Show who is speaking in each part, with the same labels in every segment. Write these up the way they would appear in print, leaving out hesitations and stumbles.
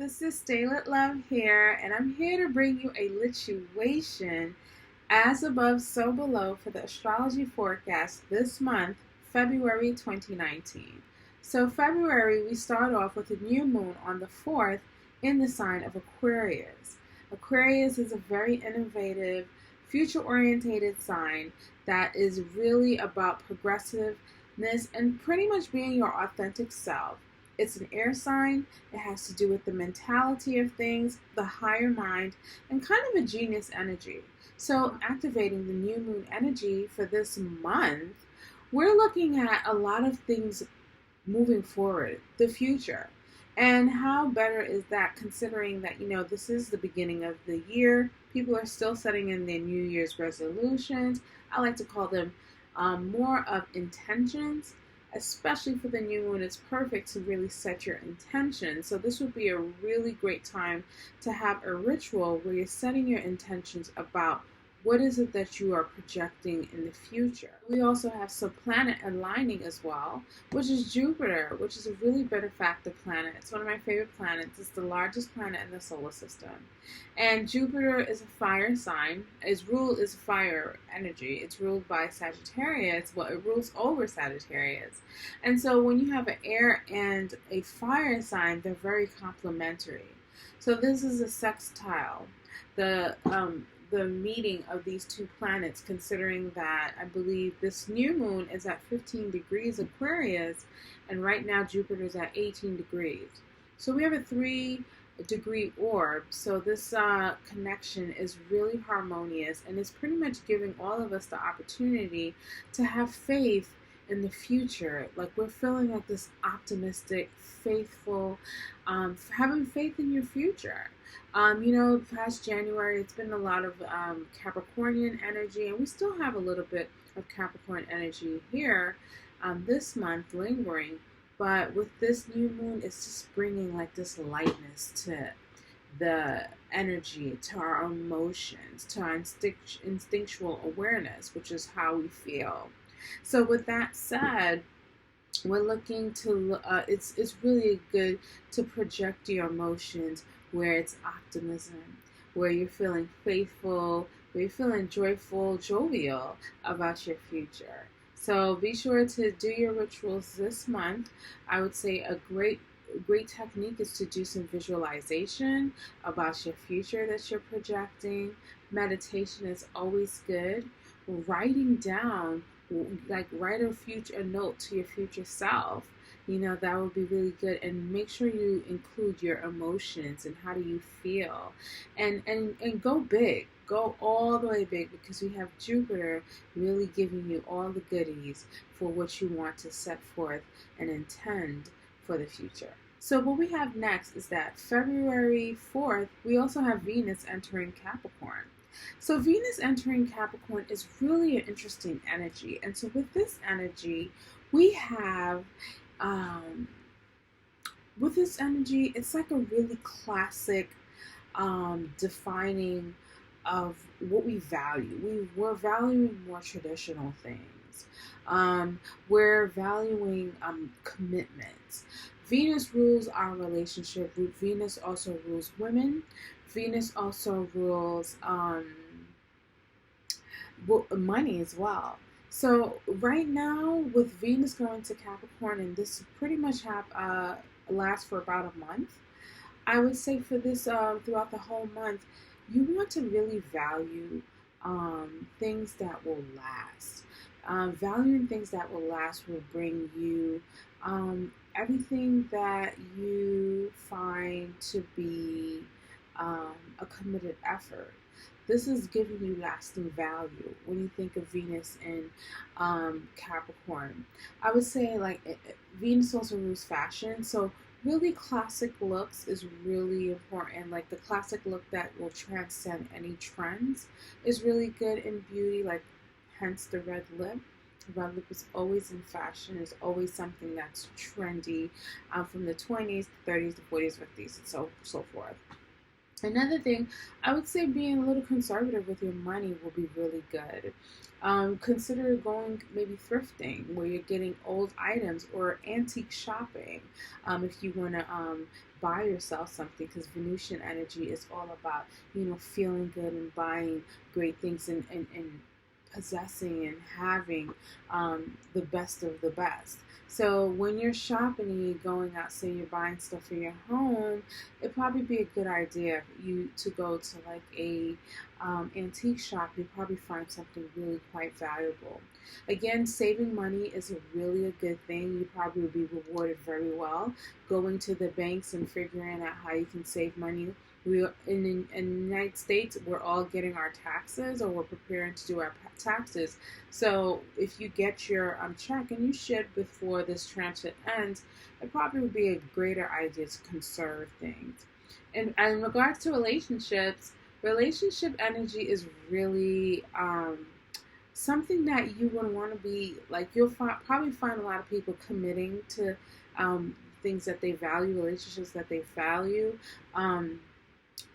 Speaker 1: This is StayLit Love here, and I'm here to bring you a lituation as above, so below for the astrology forecast this month, February 2019. So, February, we start off with a new moon on the 4th in the sign of Aquarius. Aquarius is a very innovative, future oriented sign that is really about progressiveness and pretty much being your authentic self. It's an air sign. It has to do with the mentality of things, the higher mind, and kind of a genius energy. So, activating the new moon energy for this month, we're looking at a lot of things moving forward, the future. And how better is that considering that, this is the beginning of the year. People are still setting in their New Year's resolutions. I like to call them more of intentions. Especially for the new moon, it's perfect to really set your intention. So this would be a really great time to have a ritual where you're setting your intentions about what is it that you are projecting in the future. We also have some planet aligning as well, which is Jupiter, which is a really benefactor planet. It's one of my favorite planets. It's the largest planet in the solar system. And Jupiter is a fire sign. Its rule is fire energy. It's ruled by Sagittarius. Well, it rules over Sagittarius. And so when you have an air and a fire sign, they're very complementary. So this is a sextile. The meeting of these two planets, considering that I believe this new moon is at 15 degrees Aquarius, and right now Jupiter is at 18 degrees. So we have a 3-degree orb. So this connection is really harmonious, and it's pretty much giving all of us the opportunity to have faith in the future. Like, we're feeling like this optimistic, faithful, having faith in your future. Past January, it's been a lot of Capricornian energy, and we still have a little bit of Capricorn energy here this month lingering. But with this new moon, it's just bringing like this lightness to the energy, to our emotions, to our instinctual awareness, which is how we feel. So with that said, we're looking to it's really good to project your emotions where it's optimism, where you're feeling faithful, where you're feeling joyful, jovial about your future. So be sure to do your rituals this month. I would say a great technique is to do some visualization about your future that you're projecting. Meditation is always good. Writing down, like write a note to your future self, that would be really good. And make sure you include your emotions and how do you feel, and go big, go all the way big, because we have Jupiter really giving you all the goodies for what you want to set forth and intend for the future. So what we have next is that February 4th, we also have Venus entering Capricorn. So Venus entering Capricorn is really an interesting energy. And so with this energy, we have, it's like a really classic defining of what we value. We're valuing more traditional things. We're valuing commitments. Venus rules our relationship. Venus also rules women. Venus also rules money as well. So right now, with Venus going to Capricorn, and this pretty much lasts for about a month, I would say for this throughout the whole month, you want to really value things that will last. Valuing things that will last will bring you everything that you find to be a committed effort. This is giving you lasting value when you think of Venus in Capricorn. I would say Venus also rules fashion, so really classic looks is really important. Like the classic look that will transcend any trends is really good in beauty, like hence the red lip. Red lip is always in fashion, is always something that's trendy from the 20s, 30s, the 40s, 50s, and so forth. Another thing, I would say being a little conservative with your money will be really good. Consider going maybe thrifting where you're getting old items or antique shopping if you want to buy yourself something, because Venusian energy is all about, feeling good and buying great things and possessing and having the best of the best. So when you're shopping and you're going out, say you're buying stuff for your home, it'd probably be a good idea for you to go to like a antique shop. You'll probably find something really quite valuable. Again, saving money is really a good thing. You probably will be rewarded very well. Going to the banks and figuring out how you can save money. We in the United States, we're all getting our taxes, or we're preparing to do our taxes. So if you get your check, and you should before this transit ends, it probably would be a greater idea to conserve things. And in regards to relationships, relationship energy is really something that you would want to be like. Probably find a lot of people committing to things that they value, relationships that they value.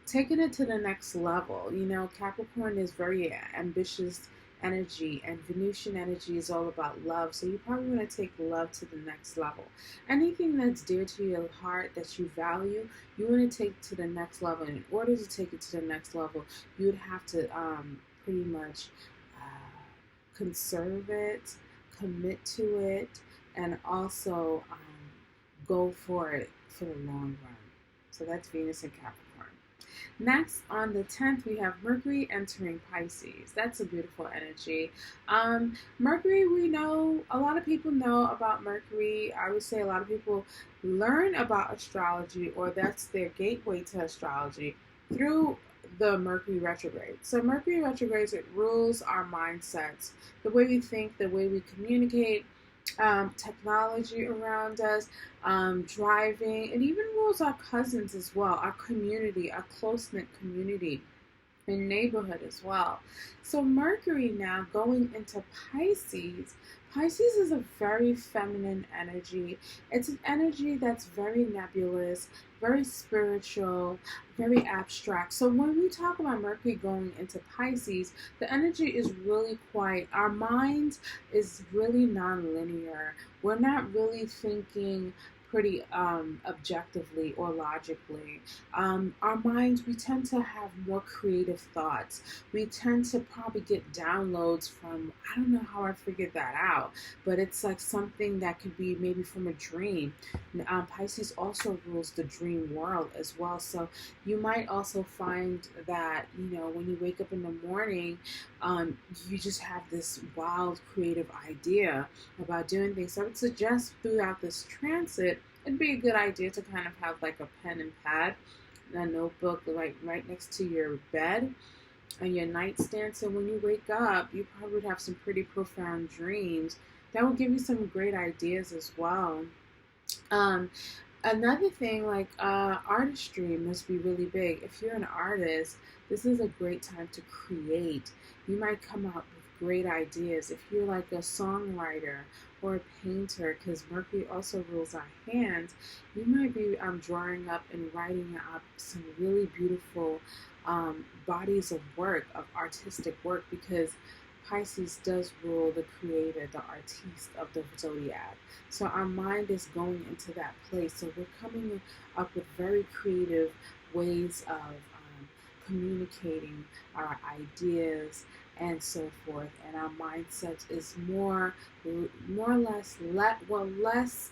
Speaker 1: Taking it to the next level. Capricorn is very ambitious energy, and Venusian energy is all about love. So you probably want to take love to the next level. Anything that's dear to your heart that you value, you want to take to the next level. And in order to take it to the next level, you would have to pretty much conserve it, commit to it, and also go for it for the long run. So that's Venus and Capricorn. Next, on the 10th, we have Mercury entering Pisces. That's a beautiful energy. Mercury, we know, a lot of people know about Mercury. I would say a lot of people learn about astrology, or that's their gateway to astrology, through the Mercury retrograde. So Mercury retrogrades, it rules our mindsets, the way we think, the way we communicate, technology around us, driving. It even rules our cousins as well, our community, our close-knit community and neighborhood as well. So Mercury now going into Pisces. Pisces is a very feminine energy. It's an energy that's very nebulous, very spiritual, very abstract. So when we talk about Mercury going into Pisces, the energy is really quite, our mind is really non-linear. We're not really thinking pretty objectively or logically. Our minds, we tend to have more creative thoughts. We tend to probably get downloads from, I don't know how I figured that out, but it's like something that could be maybe from a dream. Pisces also rules the dream world as well. So you might also find that, when you wake up in the morning, you just have this wild creative idea about doing things. So I would suggest throughout this transit, it'd be a good idea to kind of have like a pen and pad, a notebook right next to your bed and your nightstand. So when you wake up, you probably would have some pretty profound dreams that will give you some great ideas as well. Another thing, like artistry must be really big. If you're an artist, this is a great time to create. You might come up with great ideas. If you're like a songwriter or a painter, because Mercury also rules our hands, you might be drawing up and writing up some really beautiful bodies of work, of artistic work, because Pisces does rule the creator, the artiste of the zodiac. So our mind is going into that place. So we're coming up with very creative ways of communicating our ideas and so forth. And our mindset is more or less, less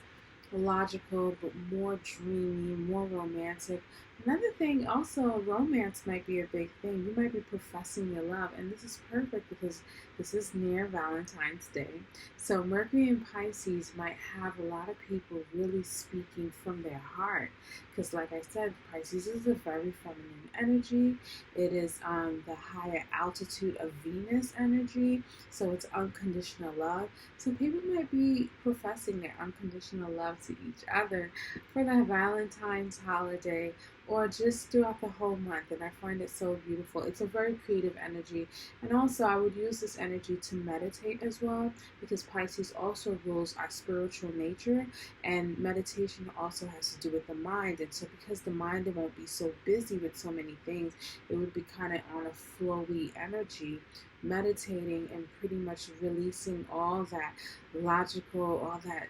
Speaker 1: logical, but more dreamy, more romantic. Another thing, also, romance might be a big thing. You might be professing your love, and this is perfect because this is near Valentine's Day. So Mercury in Pisces might have a lot of people really speaking from their heart, because like I said, Pisces is a very feminine energy. It is the higher altitude of Venus energy, so it's unconditional love. So people might be professing their unconditional love to each other for the Valentine's holiday, or just throughout the whole month. And I find it so beautiful. It's a very creative energy. And also, I would use this energy to meditate as well, because Pisces also rules our spiritual nature, and meditation also has to do with the mind. And so because the mind won't be so busy with so many things, it would be kind of on a flowy energy, meditating and pretty much releasing all that logical, all that,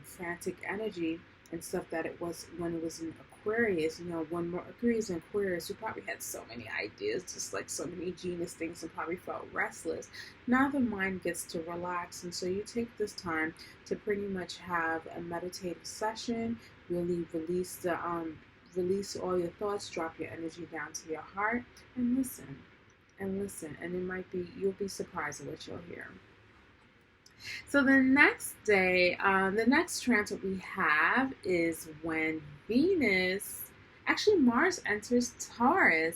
Speaker 1: frantic energy and stuff that it was when it was in Aquarius. When Mercury is in Aquarius, we probably had so many ideas, just like so many genius things, and probably felt restless. Now the mind gets to relax, and so you take this time to pretty much have a meditative session, really release all your thoughts, drop your energy down to your heart, and listen. And it might be, you'll be surprised at what you'll hear. So the next day, the next transit we have is when Mars enters Taurus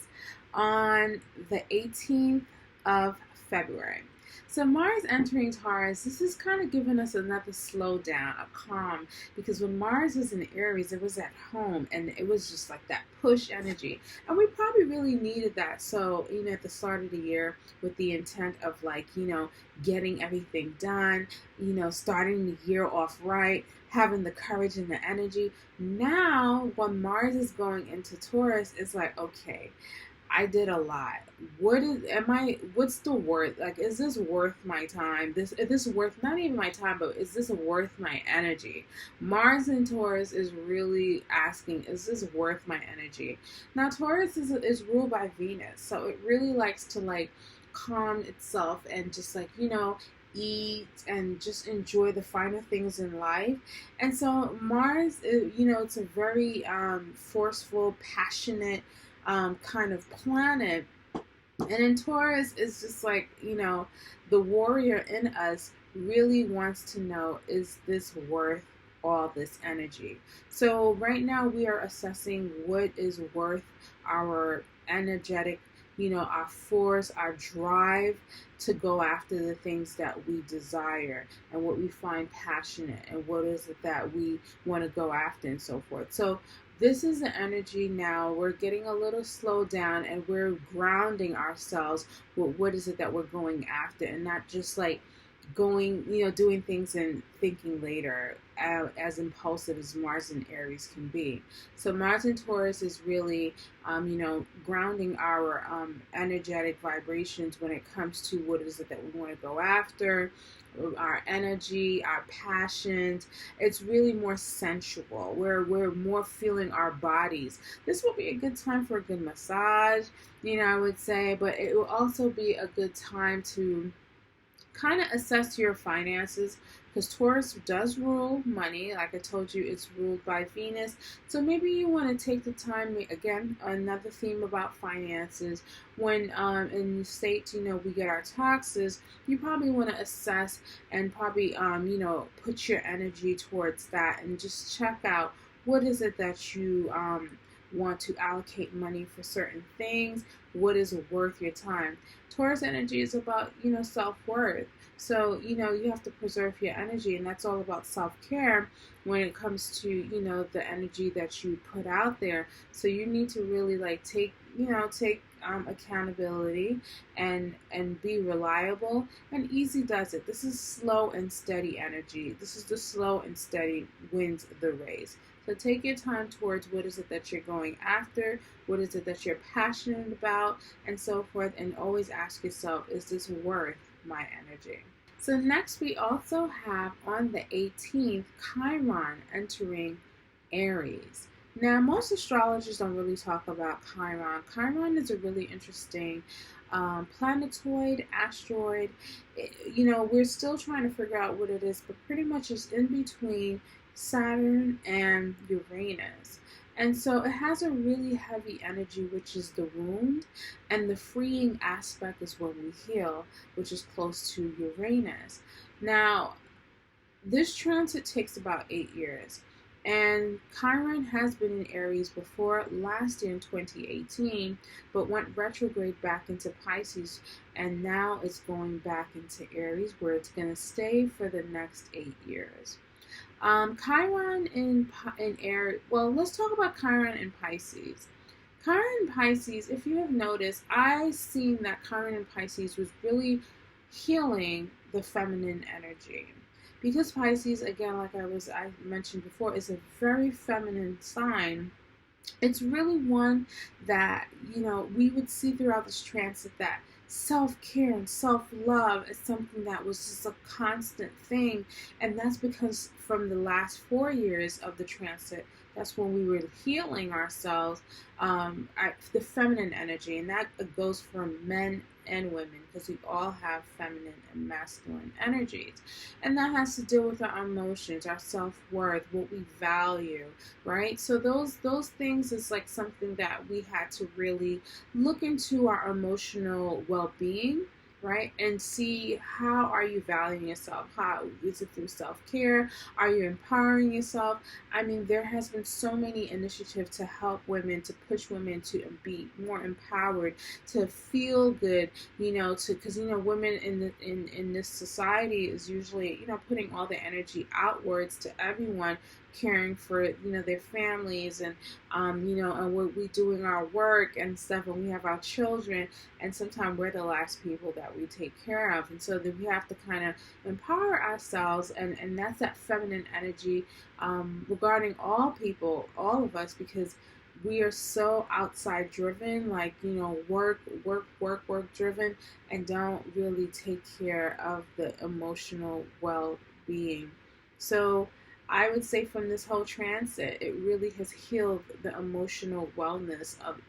Speaker 1: on the 18th of February. So Mars entering Taurus, this is kind of giving us another slowdown, a calm, because when Mars was in Aries, it was at home, and it was just like that push energy. And we probably really needed that. So, at the start of the year, with the intent of getting everything done, starting the year off right, having the courage and the energy. Now, when Mars is going into Taurus, it's like, okay, I did a lot. What's the worth? Like, is this worth my time? Is this worth, not even my time, but is this worth my energy? Mars in Taurus is really asking, is this worth my energy? Now, Taurus is ruled by Venus, so it really likes to calm itself and just eat and just enjoy the finer things in life. And so Mars, it's a very forceful, passionate kind of planet. And in Taurus, it's just the warrior in us really wants to know, is this worth all this energy? So right now we are assessing what is worth our energetic, our force, our drive to go after the things that we desire and what we find passionate, and what is it that we want to go after, and so forth. So this is the energy now. We're getting a little slowed down, and we're grounding ourselves with what is it that we're going after, and not just going, doing things and thinking later, as impulsive as Mars and Aries can be. So Mars and Taurus is really, grounding our energetic vibrations when it comes to what is it that we want to go after, our energy, our passions. It's really more sensual. We're more feeling our bodies. This will be a good time for a good massage, I would say, but it will also be a good time to kind of assess your finances, because Taurus does rule money. Like I told you, it's ruled by Venus. So maybe you want to take the time, again, another theme about finances. When in the States, we get our taxes, you probably want to assess and probably, put your energy towards that, and just check out what is it that you want to allocate money for certain things, what is worth your time. Taurus energy is about, self-worth. So, you have to preserve your energy, and that's all about self-care when it comes to, the energy that you put out there. So you need to really take accountability and be reliable, and easy does it. This is slow and steady energy. This is the slow and steady wins the race. So take your time towards what is it that you're going after, what is it that you're passionate about, and so forth, and always ask yourself, is this worth my energy? So next we also have on the 18th, Chiron entering Aries. Now, most astrologers don't really talk about Chiron. Chiron is a really interesting planetoid, asteroid. We're still trying to figure out what it is, but pretty much it's in between Saturn and Uranus. And so it has a really heavy energy, which is the wound, and the freeing aspect is when we heal, which is close to Uranus. Now, this transit takes about 8 years. And Chiron has been in Aries before, last year in 2018, but went retrograde back into Pisces, and now it's going back into Aries, where it's going to stay for the next 8 years. Chiron in Aries. Well, let's talk about Chiron in Pisces. Chiron in Pisces, if you have noticed, I seen that Chiron in Pisces was really healing the feminine energy. Because Pisces, again, like I mentioned before, is a very feminine sign. It's really one that, we would see throughout this transit that self-care and self-love is something that was just a constant thing. And that's because from the last 4 years of the transit, that's when we were healing ourselves, the feminine energy. And that goes for men and women, because we all have feminine and masculine energies. And that has to do with our emotions, our self-worth, what we value, right? So those things is like something that we had to really look into our emotional well-being, right? And see, how are you valuing yourself? How is it through self-care? Are you empowering yourself? I mean, there has been so many initiatives to help women, to push women to be more empowered, to feel good, because women in this society is usually, putting all the energy outwards to everyone, caring for their families, and and we doing our work and stuff, and we have our children, and sometimes we're the last people that we take care of. And so then we have to kind of empower ourselves, and that's that feminine energy, regarding all people, all of us, because we are so outside driven, like, work driven, and don't really take care of the emotional well-being. So I would say from this whole transit, it really has healed the emotional wellness of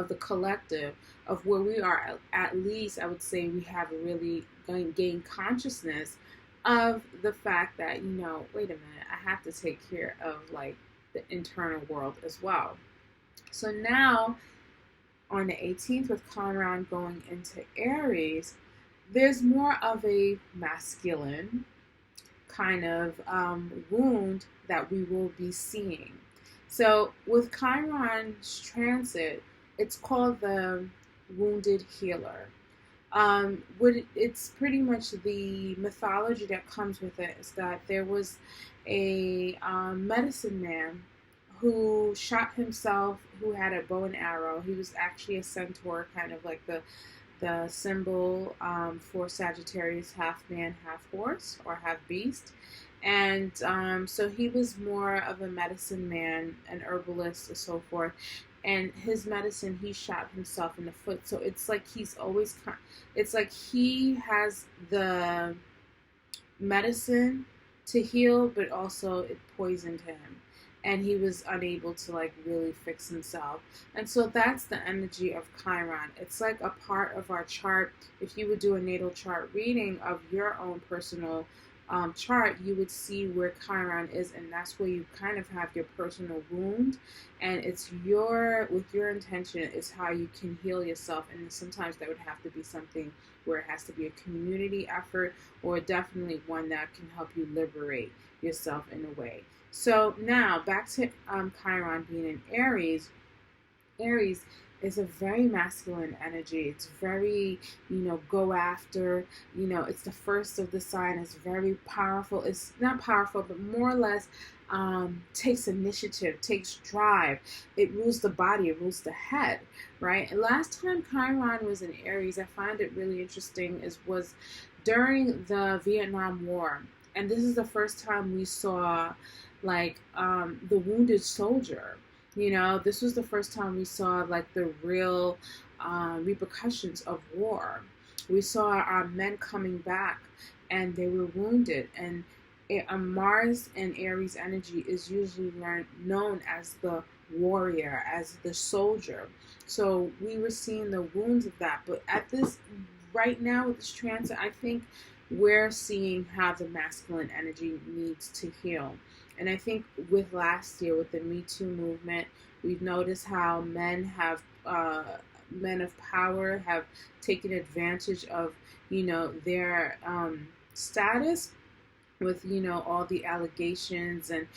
Speaker 1: the collective, of where we are. At least I would say we have really gained consciousness of the fact that, wait a minute, I have to take care of like the internal world as well. So now on the 18th, with Chiron going into Aries, there's more of a masculine kind of wound that we will be seeing. So with Chiron's transit, it's called the wounded healer. It's pretty much the mythology that comes with it is that there was a medicine man who shot himself, who had a bow and arrow. He was actually a centaur, kind of like the symbol for Sagittarius, half man, half horse, or half beast. And so he was more of a medicine man, an herbalist, and so forth. And his medicine, he shot himself in the foot. So it's like it's like he has the medicine to heal, but also it poisoned him. And he was unable to like really fix himself. And so that's the energy of Chiron. It's like a part of our chart. If you would do a natal chart reading of your own personal chart, you would see where Chiron is, and that's where you kind of have your personal wound. And it's with your intention is how you can heal yourself. And sometimes that would have to be something where it has to be a community effort, or definitely one that can help you liberate yourself in a way. So now back to Chiron being in Aries. Aries is a very masculine energy. It's very, go after, it's the first of the sign. It's very powerful. It's not powerful, but more or less takes initiative, takes drive. It rules the body, it rules the head, right? And last time Chiron was in Aries, I find it really interesting, was during the Vietnam War. And this is the first time we saw like the wounded soldier. This was the first time we saw like the real repercussions of war. We saw our men coming back, and they were wounded. And Mars and Aries energy is usually known as the warrior, as the soldier. So we were seeing the wounds of that. But at this right now with this transit, I think we're seeing how the masculine energy needs to heal. And I think with last year, with the Me Too movement, we've noticed how men of power have taken advantage of, their status with, all the allegations and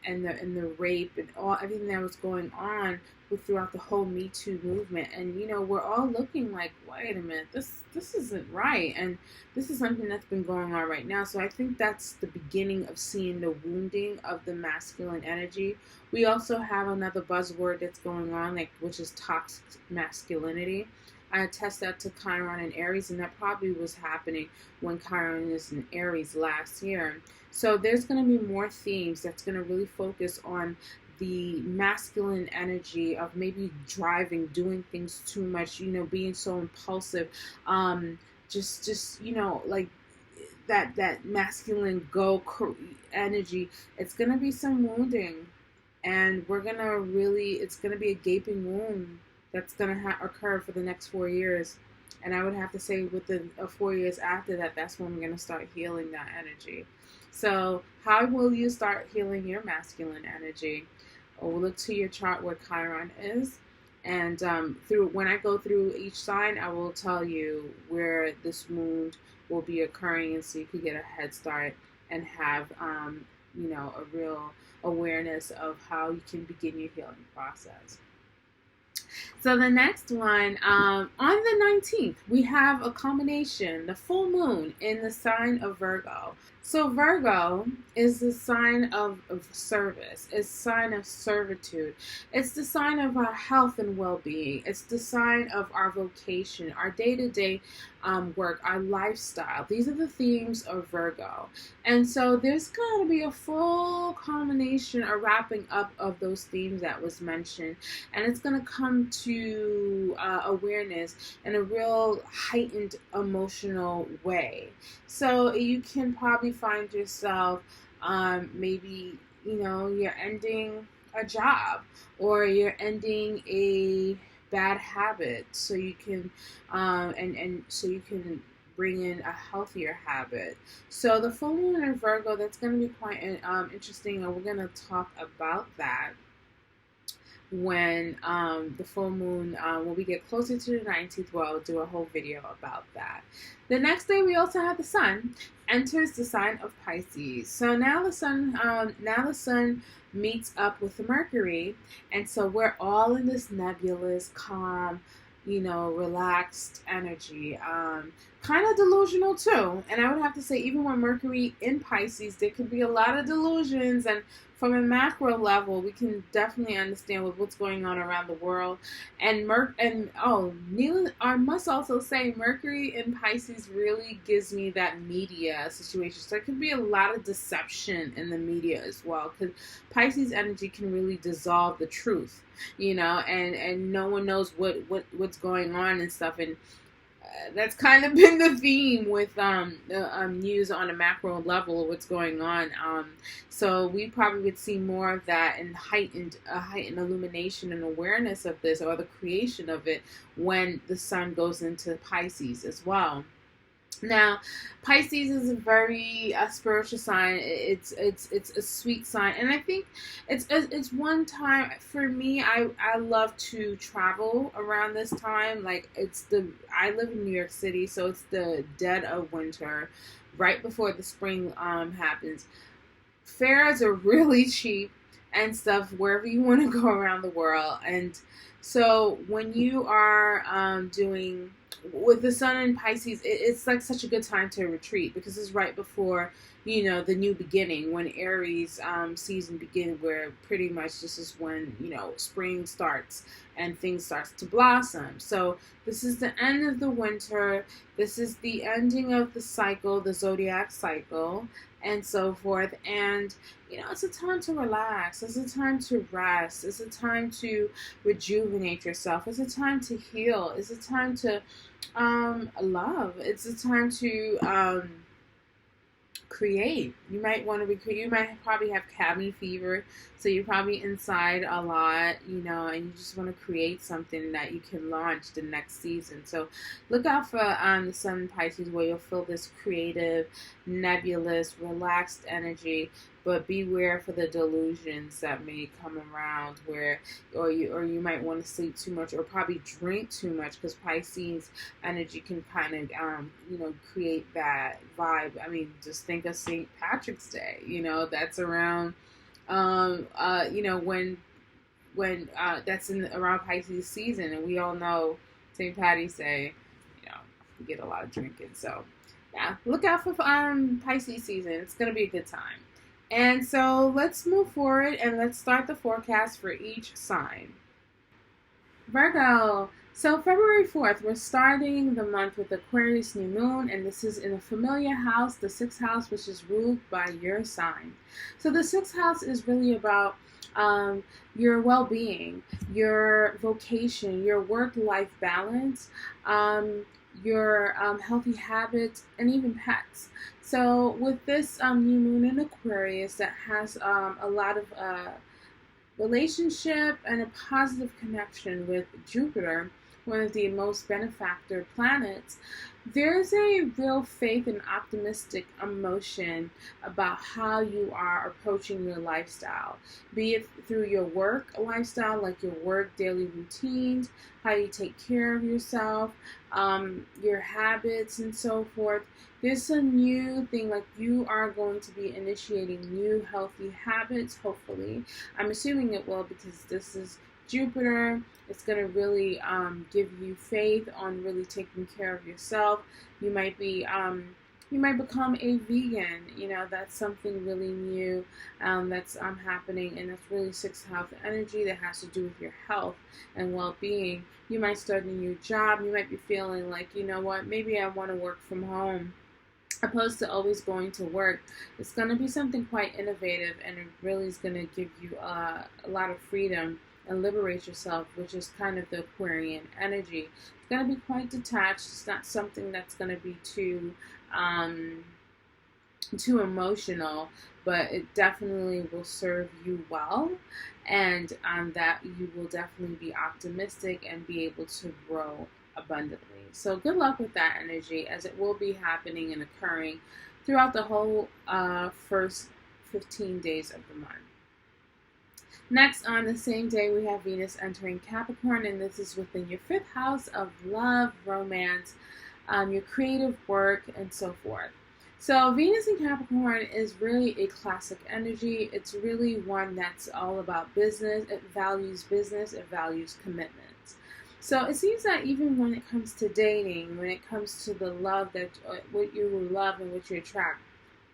Speaker 1: the rape and everything that was going on throughout the whole Me Too movement. And we're all looking like, wait a minute, this isn't right, and this is something that's been going on right now. So I think that's the beginning of seeing the wounding of the masculine energy. We also have another buzzword that's going on, which is toxic masculinity. I attest that to Chiron and Aries, and that probably was happening when Chiron is in Aries last year. So there's going to be more themes that's going to really focus on the masculine energy of maybe driving, doing things too much, being so impulsive, just like that masculine energy. It's going to be some wounding, and it's going to be a gaping wound that's going to occur for the next 4 years. And I would have to say within 4 years after that, that's when we're going to start healing that energy. So how will you start healing your masculine energy? We'll look to your chart where Chiron is. And when I go through each sign, I will tell you where this wound will be occurring, and so you can get a head start and have a real awareness of how you can begin your healing process. So the next one, on the 19th, we have a combination, the full moon in the sign of Virgo. So Virgo is the sign of service. It's a sign of servitude. It's the sign of our health and well-being. It's the sign of our vocation, our day-to-day work, our lifestyle. These are the themes of Virgo. And so there's going to be a full combination, a wrapping up of those themes that was mentioned. And it's going to come to awareness in a real heightened emotional way. So you can probably find yourself maybe, you're ending a job, or you're ending a bad habit, so you can and so you can bring in a healthier habit. So the full moon in Virgo, that's going to be quite interesting, and we're going to talk about that when the full moon, when we get closer to the 19th. Well, I'll do a whole video about that. The next day, we also have the sun enters the sign of Pisces. So now the sun meets up with the Mercury, and so we're all in this nebulous, calm, relaxed energy, kind of delusional too. And I would have to say, even when Mercury in Pisces, there could be a lot of delusions, and from a macro level, we can definitely understand with what's going on around the world. And I must also say, Mercury in Pisces really gives me that media situation. So there could be a lot of deception in the media as well, because Pisces energy can really dissolve the truth, and no one knows what's going on and stuff. And that's kind of been the theme with news on a macro level of what's going on. So we probably would see more of that and heightened illumination and awareness of this, or the creation of it, when the sun goes into Pisces as well. Now, Pisces is a very spiritual sign. It's a sweet sign, and I think it's one time for me. I love to travel around this time. Like I live in New York City, so it's the dead of winter, right before the spring happens. Fares are really cheap and stuff wherever you want to go around the world, and so when you are doing with the sun in Pisces, it's like such a good time to retreat, because it's right before the new beginning, when Aries season begins, where pretty much this is when spring starts and things starts to blossom. So this is the end of the winter. This is the ending of the cycle, the zodiac cycle, and so forth. And it's a time to relax. It's a time to rest. It's a time to rejuvenate yourself. It's a time to heal. It's a time to love. It's a time to create. You might want to you might probably have cabin fever, so you're probably inside a lot, and you just want to create something that you can launch the next season. So look out for the sun in Pisces, where you'll feel this creative, nebulous, relaxed energy. But beware for the delusions that may come around, or you might want to sleep too much, or probably drink too much, because Pisces energy can kind of create that vibe. I mean, just think of St. Patrick's Day. That's around when when that's in around Pisces season, and we all know St. Patty's Day, you get a lot of drinking. So yeah, look out for Pisces season. It's gonna be a good time. And so let's move forward and let's start the forecast for each sign. Virgo. So February 4th, we're starting the month with Aquarius new moon, and this is in a familiar house, the 6th house, which is ruled by your sign. So the 6th house is really about your well-being, your vocation, your work-life balance, your healthy habits, and even pets. So with this new moon in Aquarius that has a lot of relationship and a positive connection with Jupiter, one of the most benefactor planets, there's a real faith and optimistic emotion about how you are approaching your lifestyle, be it through your work lifestyle, like your work daily routines, how you take care of yourself, your habits, and so forth. There's a new thing, like you are going to be initiating new healthy habits, hopefully. I'm assuming it will, because this is Jupiter. It's going to really give you faith on really taking care of yourself. You might become a vegan. That's something really new that's happening, and that's really 6th house energy that has to do with your health and well-being. You might start a new job. You might be feeling like, you know what, maybe I want to work from home opposed to always going to work. It's going to be something quite innovative, and it really is going to give you a lot of freedom and liberate yourself, which is kind of the Aquarian energy. It's going to be quite detached. It's not something that's going to be too emotional, but it definitely will serve you well, and that you will definitely be optimistic and be able to grow abundantly. So good luck with that energy, as it will be happening and occurring throughout the whole first 15 days of the month. Next, on the same day, we have Venus entering Capricorn, and this is within your 5th house of love, romance, your creative work, and so forth. So Venus in Capricorn is really a classic energy. It's really one that's all about business. It values business. It values commitment. So it seems that even when it comes to dating, when it comes to the love, that what you love and what you attract,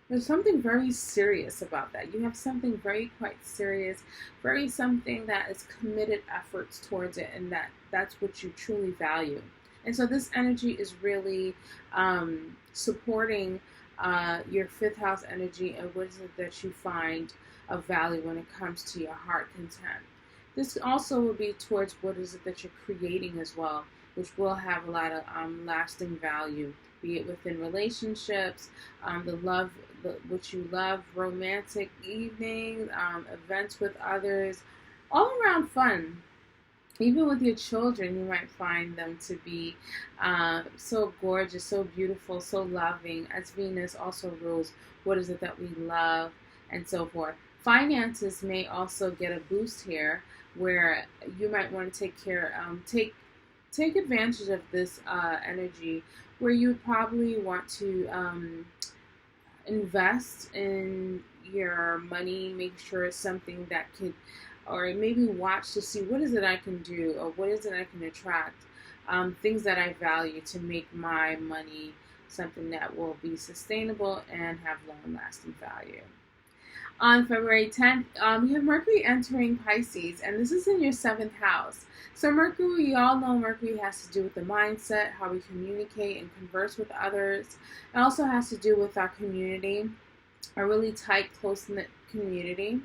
Speaker 1: there's something very serious about that. You have something very quite serious, very something that is committed efforts towards it, and that's what you truly value. And so this energy is really supporting your 5th house energy, and what is it that you find of value when it comes to your heart content. This also will be towards what is it that you're creating as well, which will have a lot of lasting value, be it within relationships, what you love, romantic evenings, events with others, all around fun. Even with your children, you might find them to be so gorgeous, so beautiful, so loving, as Venus also rules what is it that we love, and so forth. Finances may also get a boost here, where you might want to take advantage of this energy, where you probably want to invest in your money, make sure it's something that could, or maybe watch to see what is it I can do, or what is it I can attract, things that I value to make my money something that will be sustainable and have long-lasting value. On February 10th, you have Mercury entering Pisces, and this is in your 7th house. So Mercury, you all know Mercury has to do with the mindset, how we communicate and converse with others. It also has to do with our community, a really tight, close-knit community.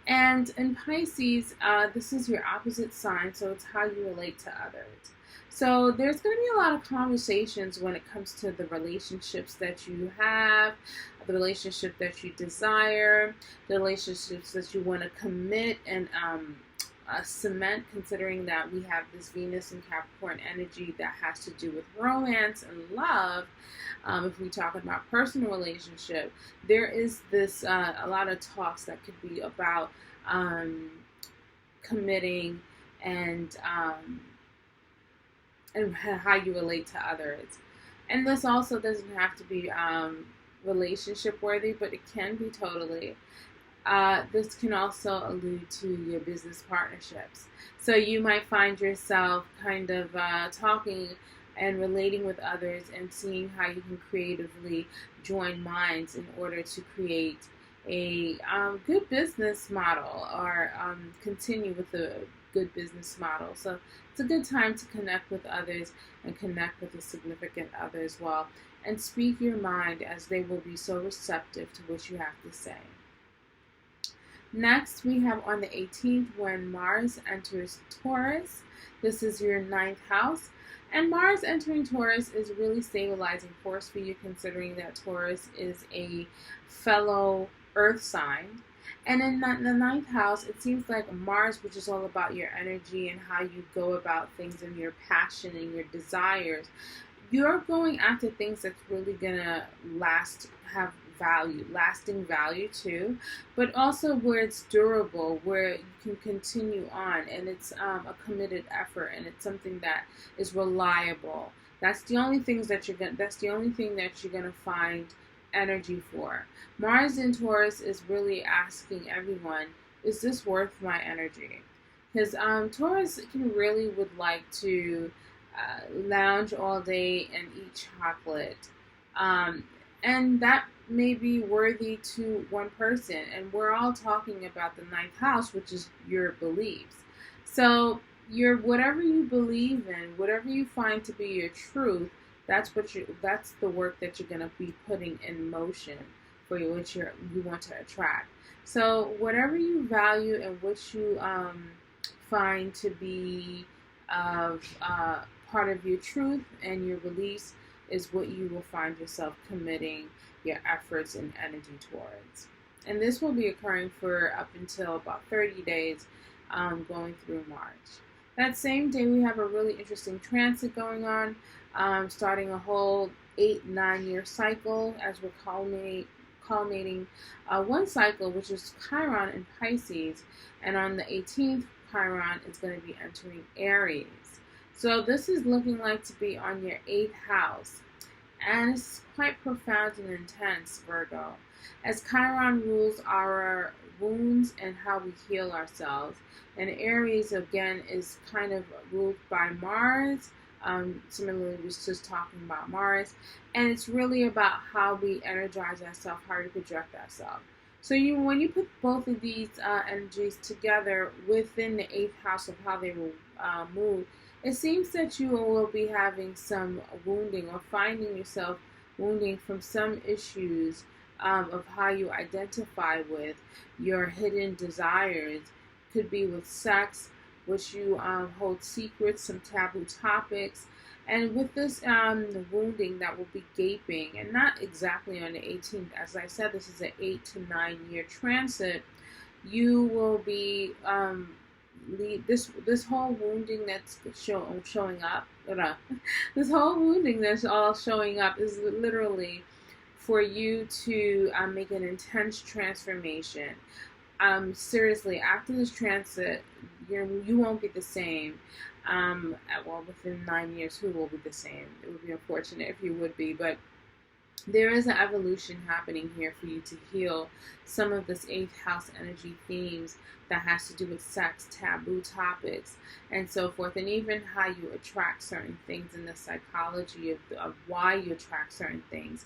Speaker 1: And in Pisces, this is your opposite sign, so it's how you relate to others. So there's going to be a lot of conversations when it comes to the relationships that you have, the relationship that you desire, the relationships that you want to commit and cement, considering that we have this Venus and Capricorn energy that has to do with romance and love. If we talk about personal relationship, there is this a lot of talks that could be about committing and how you relate to others. And this also doesn't have to be relationship worthy, but it can be totally. This can also allude to your business partnerships. So you might find yourself kind of talking and relating with others and seeing how you can creatively join minds in order to create a good business model or continue with a good business model. So it's a good time to connect with others and connect with a significant other as well, and speak your mind, as they will be so receptive to what you have to say. Next, we have on the 18th when Mars enters Taurus. This is your ninth house. And Mars entering Taurus is really stabilizing force for you, considering that Taurus is a fellow Earth sign. And in the ninth house, it seems like Mars, which is all about your energy and how you go about things and your passion and your desires, you're going after things that's really going to have lasting value too, but also where it's durable, where you can continue on, and it's a committed effort, and it's something that is reliable. That's the only thing that you're gonna find energy for. Mars in Taurus is really asking everyone, is this worth my energy? Because Taurus would like to lounge all day and eat chocolate. And that may be worthy to one person. And we're all talking about the ninth house, which is your beliefs. So whatever you believe in, whatever you find to be your truth, that's the work that you're going to be putting in motion for what you want to attract. So whatever you value and what you find to be part of your truth and your beliefs is what you will find yourself committing your efforts and energy towards. And this will be occurring for up until about 30 days going through March. That same day, we have a really interesting transit going on, starting a whole 8-9 year cycle as we're culminating one cycle, which is Chiron in Pisces. And on the 18th, Chiron is going to be entering Aries. So this is looking like to be on your 8th house. And it's quite profound and intense, Virgo, as Chiron rules our wounds and how we heal ourselves. And Aries, again, is kind of ruled by Mars. Similarly, we was just talking about Mars. And it's really about how we energize ourselves, how we project ourselves. So when you put both of these energies together within the 8th house of how they will move, it seems that you will be having some wounding or finding yourself wounding from some issues of how you identify with your hidden desires. Could be with sex, which you hold secrets, some taboo topics. And with this the wounding that will be gaping, and not exactly on the 18th. As I said, this is an 8 to 9 year transit. You will be this whole wounding that's showing up. This whole wounding that's all showing up is literally for you to make an intense transformation. Seriously, after this transit, you won't be the same. Within 9 years, who will be the same? It would be unfortunate if you would be, but there is an evolution happening here for you to heal some of this 8th house energy themes that has to do with sex, taboo topics, and so forth, and even how you attract certain things in the psychology of why you attract certain things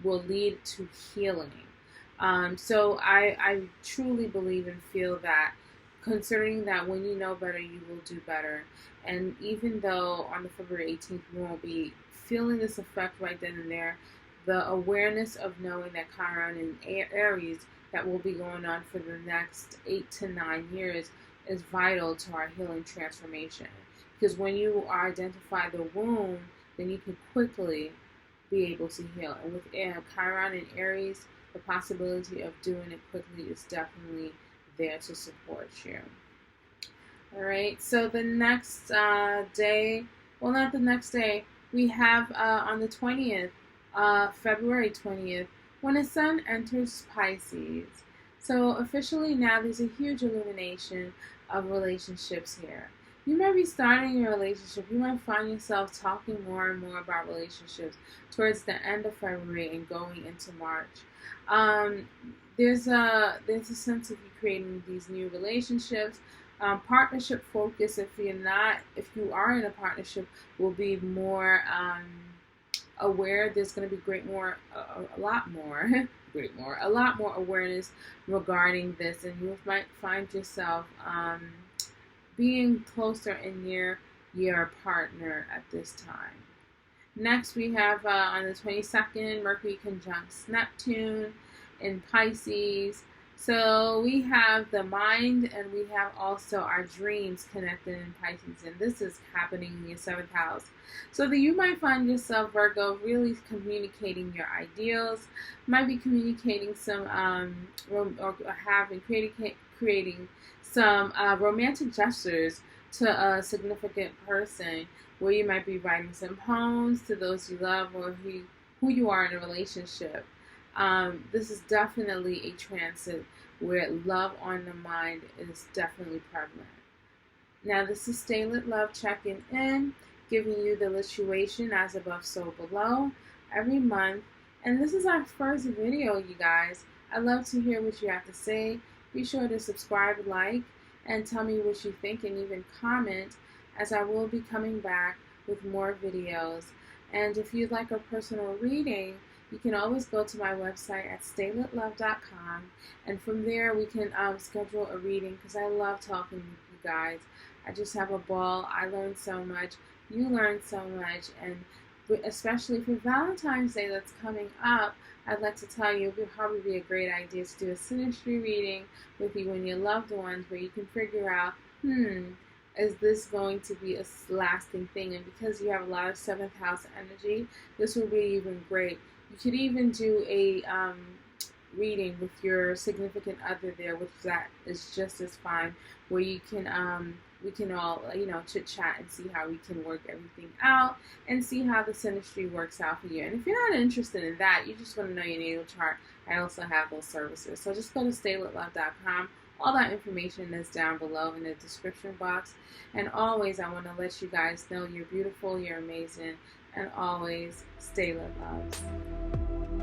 Speaker 1: will lead to healing. So I truly believe and feel that, considering that when you know better, you will do better. And even though on the February 18th, you won't be feeling this effect right then and there, the awareness of knowing that Chiron in Aries that will be going on for the next 8 to 9 years is vital to our healing transformation. Because when you identify the wound, then you can quickly be able to heal. And with Chiron in Aries, the possibility of doing it quickly is definitely there to support you. All right, so the next day, well, not the next day, we have on the 20th, February 20th, when the sun enters Pisces. So officially now there's a huge illumination of relationships here. You might be starting a relationship. You might find yourself talking more and more about relationships towards the end of February and going into March. Um, there's a sense of you creating these new relationships. Partnership focus. If you are in a partnership, will be more aware. There's going to be a lot more, a lot more awareness regarding this, and you might find yourself being closer and near your partner at this time. Next, we have on the 22nd, Mercury conjuncts Neptune in Pisces. So we have the mind and we have also our dreams connected in Pisces, and this is happening in your seventh house. So that you might find yourself, Virgo, really communicating your ideals, might be communicating some or creating some romantic gestures to a significant person, where you might be writing some poems to those you love or who you are in a relationship. This is definitely a transit where love on the mind is definitely prevalent. Now, this is StayLit Love checking in, giving you the lituation as above, so below every month. And this is our first video, you guys. I'd love to hear what you have to say. Be sure to subscribe, like, and tell me what you think, and even comment, as I will be coming back with more videos. And if you'd like a personal reading, you can always go to my website at StayLitLove.com, and from there we can schedule a reading, because I love talking with you guys. I just have a ball. I learned so much. You learned so much, and especially for Valentine's Day that's coming up, I'd like to tell you it would probably be a great idea to do a synastry reading with you and your loved ones, where you can figure out, is this going to be a lasting thing? And because you have a lot of seventh house energy, this will be even great. You could even do a reading with your significant other there, which that is just as fine, where you can we can all chit chat and see how we can work everything out and see how the synastry works out for you. And if you're not interested in that, you just want to know your natal chart, I also have those services. So just go to StayLitLove.com. All that information is down below in the description box. And always, I want to let you guys know you're beautiful, you're amazing, and always stay lit, loves.